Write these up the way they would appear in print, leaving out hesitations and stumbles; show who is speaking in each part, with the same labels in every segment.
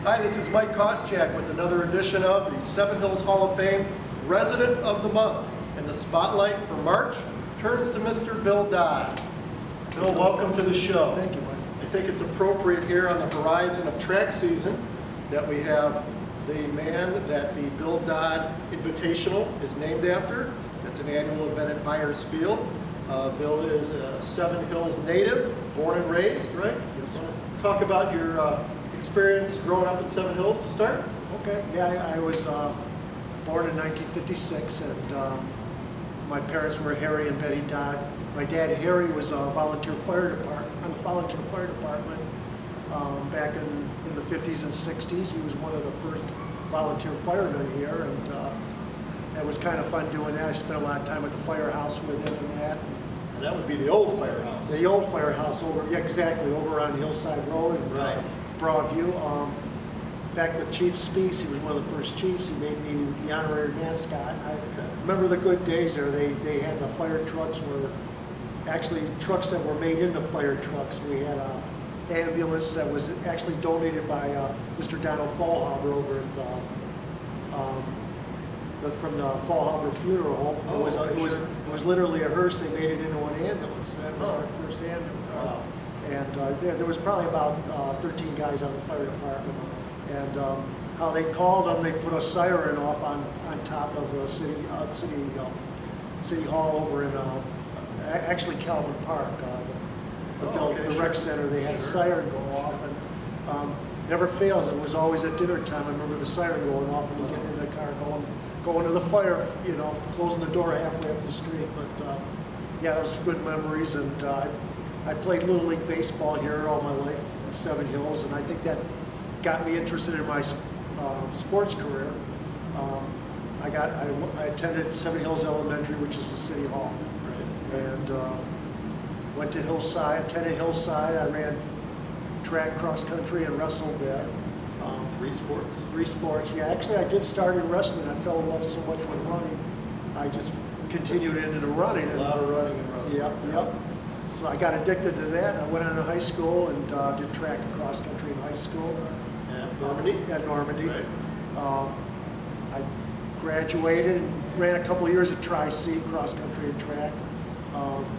Speaker 1: Hi, this is Mike Koschak with another edition of the Seven Hills Hall of Fame Resident of the Month. And the spotlight for March turns to Mr. Bill Dodd. Bill, welcome to the show.
Speaker 2: Thank you, Mike.
Speaker 1: I think it's appropriate here on the horizon of track season that we have the man that the Bill Dodd Invitational is named after. It's an annual event at Byers Field. Bill is a Seven Hills native, born and raised, right?
Speaker 2: Yes, sir.
Speaker 1: Talk about your experience growing up in Seven Hills to start.
Speaker 2: Okay, yeah, I was born in 1956, and my parents were Harry and Betty Dodd. My dad, Harry, was a volunteer fire department, on the volunteer fire department back in the 50s and 60s. He was one of the first volunteer firemen here, and it was kind of fun doing that. I spent a lot of time at the firehouse with him and that.
Speaker 1: And that would be the old firehouse.
Speaker 2: The old firehouse over, yeah, exactly, over on Hillside Road in Broadview. In fact, the Chief Speece, he was one of the first chiefs. He made me the honorary mascot. I remember the good days there. They had the fire trucks were actually trucks that were made into fire trucks. We had a ambulance that was actually donated by Mr. Donald Fallhaber over at from the Fallhaber Funeral Home. It was literally a hearse. They made it into an ambulance. That was our first ambulance.
Speaker 1: Wow.
Speaker 2: And there was probably about 13 guys on the fire department. And how they called them, they put a siren off on top of the city hall over in actually Calvin Park, the rec center. They had a siren go off, and never fails. It was always at dinner time. I remember the siren going off and you get in the car going to the fire, you know, closing the door halfway up the street. But yeah, those were good memories. And I played Little League Baseball here all my life in Seven Hills, and I think that got me interested in my sports career. I attended Seven Hills Elementary, which is the city hall, and went to Hillside, attended Hillside. I ran track, cross country, and wrestled there.
Speaker 1: Three sports?
Speaker 2: Three sports, yeah. Actually, I did start in wrestling. I fell in love so much with running. I just continued into the running.
Speaker 1: A lot of running and wrestling.
Speaker 2: Yep. So I got addicted to that. I went on to high school and did track and cross country in high school.
Speaker 1: At Normandy?
Speaker 2: At Normandy.
Speaker 1: Right.
Speaker 2: I graduated and ran a couple of years at Tri-C, cross country and track.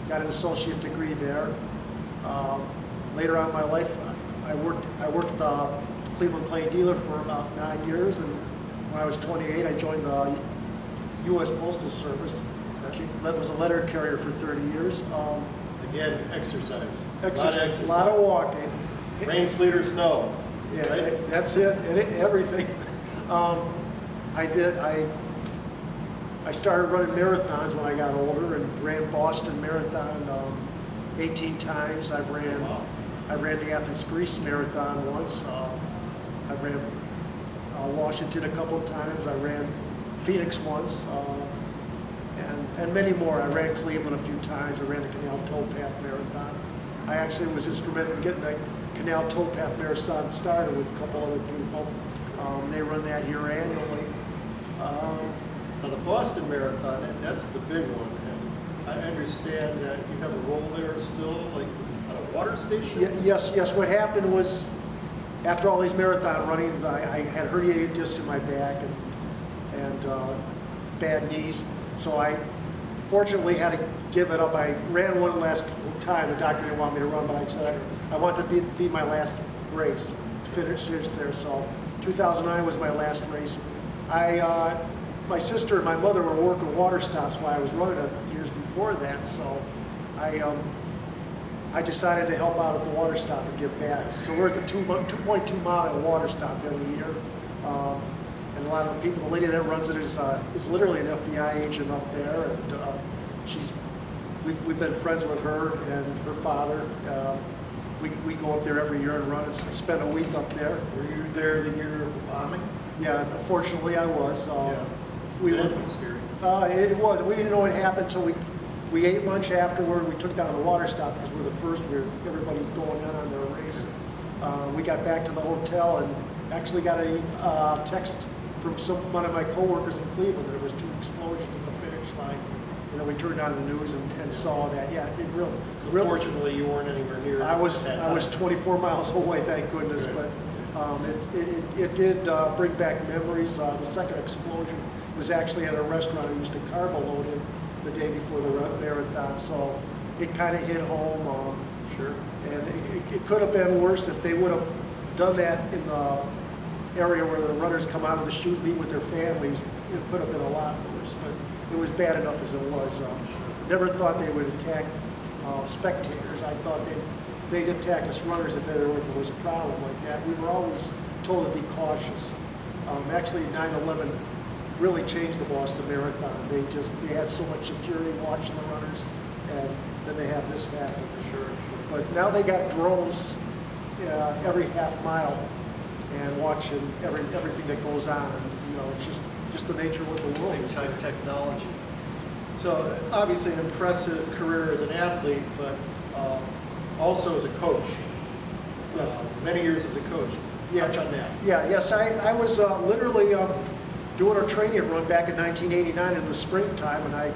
Speaker 2: Got an associate degree there. Later on in my life, I worked at the Cleveland Plain Dealer for about 9 years, and when I was 28, I joined the U.S. Postal Service. That was a letter carrier for 30 years.
Speaker 1: Again, exercise.
Speaker 2: A lot of walking.
Speaker 1: Rain, sleet, or snow.
Speaker 2: Yeah,
Speaker 1: right?
Speaker 2: that's it. Everything. I started running marathons when I got older and ran Boston Marathon 18 times. I ran the Athens Greece Marathon once. I ran Washington a couple of times. I ran Phoenix once, and many more. I ran Cleveland a few times. I ran the Canal Towpath Marathon. I actually was instrumental in getting the Canal Towpath Marathon started with a couple other people. They run that here annually.
Speaker 1: Now the Boston Marathon, that's the big one. And I understand that you have a role there still, like at a water station?
Speaker 2: Yes. What happened was, after all these marathon running, I had herniated disc in my back and bad knees. So I fortunately had to give it up. I ran one last time. The doctor didn't want me to run, but I said I want to be my last race, to finish there. So 2009 was my last race. My sister and my mother were working water stops while I was running years before that, so I decided to help out at the water stop and give back. So we're at the 2.2 mile water stop every year. And a lot of the people, the lady that runs it is literally an FBI agent up there, and we've been friends with her and her father. We go up there every year and run it. So I spent a week up there.
Speaker 1: Were you there the year of the bombing?
Speaker 2: Yeah, unfortunately I was.
Speaker 1: That was scary.
Speaker 2: It was. We didn't know what happened until we ate lunch afterward. We took down the water stop because we're the first. Everybody's going on their race. We got back to the hotel and actually got a text from one of my coworkers in Cleveland. There was 2 explosions at the finish line, and then we turned on the news and saw that. Yeah, it really.
Speaker 1: So fortunately, you weren't anywhere near.
Speaker 2: I was 24 miles away, thank goodness.
Speaker 1: Right.
Speaker 2: But It did bring back memories. The second explosion was actually at a restaurant I used to carbo load in the day before the marathon, so it kind of hit home.
Speaker 1: Sure.
Speaker 2: And it could have been worse if they would have done that in the area where the runners come out of the chute, meet with their families. It could have been a lot worse, but it was bad enough as it was. Never thought they would attack spectators. I thought they'd attack us runners if there was a problem like that. We were always told to be cautious. Actually, 9/11 really changed the Boston Marathon. They had so much security watching the runners, and then they have this happen.
Speaker 1: Sure.
Speaker 2: But now they got drones every half mile and watching everything that goes on. And, it's just the nature of what the world is.
Speaker 1: Big-time technology. So obviously an impressive career as an athlete, but also as a coach. Many years as a coach. Touch on that.
Speaker 2: Yes, I was literally doing a training run back in 1989 in the springtime, and I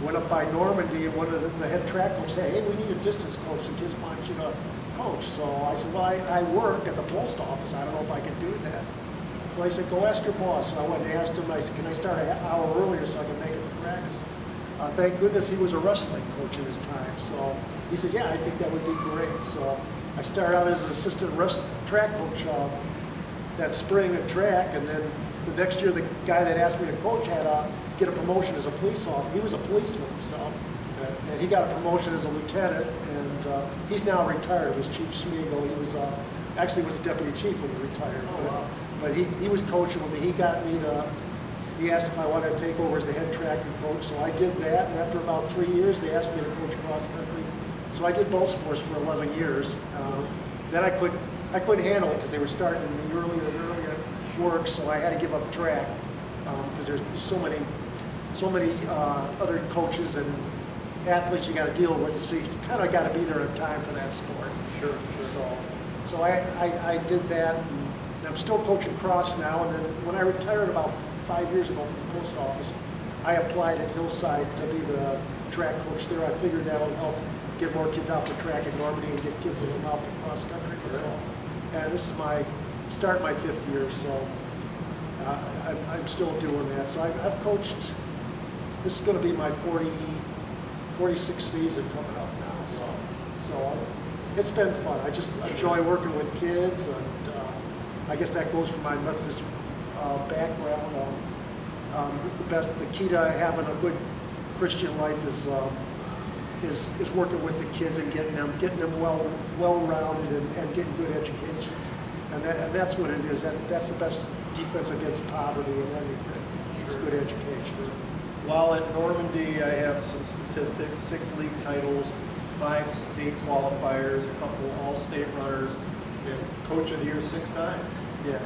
Speaker 2: went up by Normandy, and one of the head track coaches said, "Hey, we need a distance coach. The kids want you to coach." So I said, "Well, I work at the post office. I don't know if I can do that." So I said, "Go ask your boss." So I went and asked him. I said, "Can I start an hour earlier so I can make it to practice?" Thank goodness he was a wrestling coach in his time. So he said, "Yeah, I think that would be great." So I started out as an assistant track coach that spring at track, and then the next year the guy that asked me to coach had get a promotion as a police officer. He was a policeman himself, and he got a promotion as a lieutenant, and he's now retired. It was Chief Schmiegel. He was actually was a deputy chief when he retired. But he was coaching with me. He asked if I wanted to take over as the head track and coach, so I did that. And after about 3 years, they asked me to coach cross country. So I did both sports for 11 years. Then I couldn't handle it because they were starting me earlier and earlier work, so I had to give up track because there's so many other coaches and athletes you got to deal with. So you kind of got to be there in time for that sport.
Speaker 1: Sure.
Speaker 2: So I did that. And I'm still coaching cross now, and then when I retired about 5 years ago from the post office, I applied at Hillside to be the track coach there. I figured that would help get more kids out for track in Normandy and get kids that come out for cross country in the fall. And this is my 5th year, so I'm still doing that. So I've coached. This is going to be my 46th season coming up now. So it's been fun. I just enjoy working with kids, and I guess that goes for my Methodist background. The key to having a good Christian life is working with the kids and getting them well-rounded and getting good educations, and that's what it is. That's the best defense against poverty and everything. It's good education.
Speaker 1: While at Normandy, I have some statistics: 6 league titles, 5 state qualifiers, a couple all-state runners, and coach of the year 6 times.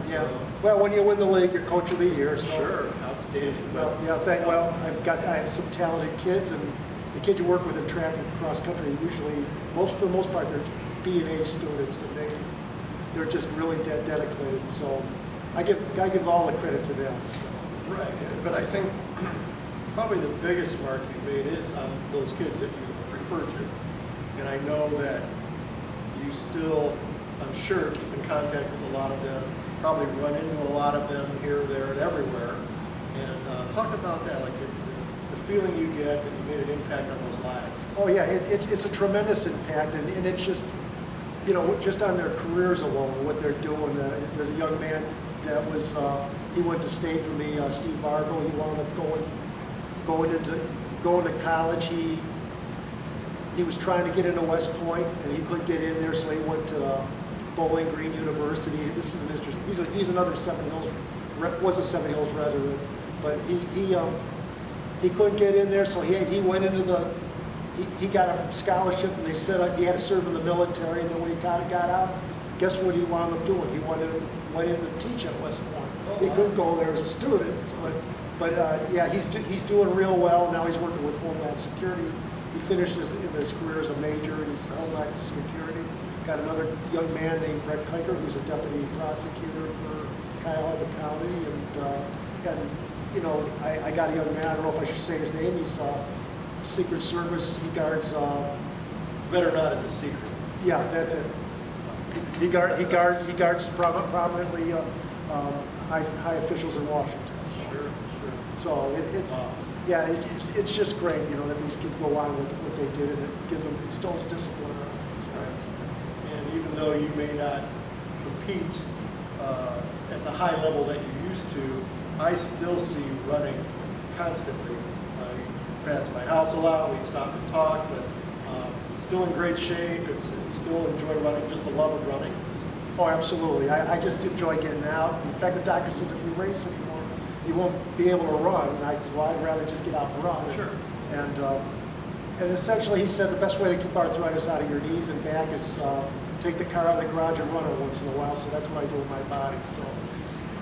Speaker 2: Yeah. Well, when you win the league, you're coach of the year. So.
Speaker 1: Sure, outstanding.
Speaker 2: Well, I have some talented kids, and the kids you work with in track and cross country usually, for the most part, they're B&A students, and they're just really dedicated. So I give all the credit to them. So.
Speaker 1: Right, but I think probably the biggest mark you made is on those kids that you referred to, and I know that you still, I'm sure, keep in contact with a lot of them. Probably run into a lot of them here, there, and everywhere. And talk about that, like the feeling you get that you made an impact on those lives.
Speaker 2: Oh yeah, it's a tremendous impact, and it's just, just on their careers alone, what they're doing. There's a young man that was, he went to state for me, Steve Vargo. He wound up going to college. He was trying to get into West Point, and he couldn't get in there, so he went to Bowling Green University. This is an interesting. He's another Seven Hills, was a Seven Hills resident, but he couldn't get in there, so he went into he got a scholarship, and they said he had to serve in the military, and then when he got out, guess what he wound up doing? He went in to teach at West Point. He couldn't go there as a student, but yeah, he's doing real well now. He's working with Homeland Security. He finished his career as a major in Homeland Security. Got another young man named Brett Kiker, who's a deputy prosecutor for Cuyahoga County, and I got a young man. I don't know if I should say his name. He's Secret Service. He guards.
Speaker 1: Better not, it's a secret.
Speaker 2: Yeah, that's it. He guards prominently high officials in Washington. So,
Speaker 1: Sure.
Speaker 2: so it's
Speaker 1: Wow.
Speaker 2: yeah, it's just great, you know, that these kids go on with what they did, and it gives them, instills discipline. So.
Speaker 1: And even though you may not compete at the high level that you used to, I still see you running constantly. You pass my house a lot, we stop and talk, but still in great shape, and still enjoy running, just the love of running.
Speaker 2: Oh, absolutely. I just enjoy getting out. In fact, the doctor says if you race anymore, you won't be able to run. And I said, well, I'd rather just get out and run.
Speaker 1: Sure.
Speaker 2: And essentially, he said the best way to keep arthritis out of your knees and back is take the car out of the garage and run it once in a while. So that's what I do with my body. So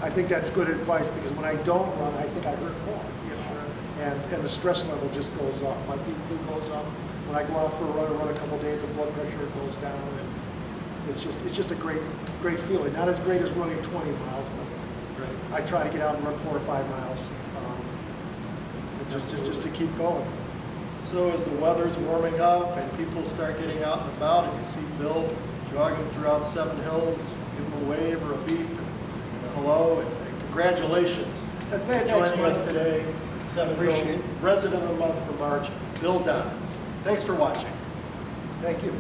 Speaker 2: I think that's good advice, because when I don't run, I think I hurt more. You know? And the stress level just goes up. My BP goes up. When I go out for a run a couple days, the blood pressure goes down. And it's just a great feeling. Not as great as running 20 miles, but
Speaker 1: Right.
Speaker 2: I try to get out and run 4 or 5 miles, just to keep going.
Speaker 1: So as the weather's warming up and people start getting out and about, and you see Bill jogging throughout Seven Hills, give him a wave or a beep and a hello, and congratulations
Speaker 2: And
Speaker 1: for
Speaker 2: thanks,
Speaker 1: joining us
Speaker 2: Mike.
Speaker 1: today. Seven
Speaker 2: Appreciate
Speaker 1: Hills
Speaker 2: it.
Speaker 1: Resident of the Month for March, Bill Dodd. Thanks for watching.
Speaker 2: Thank you.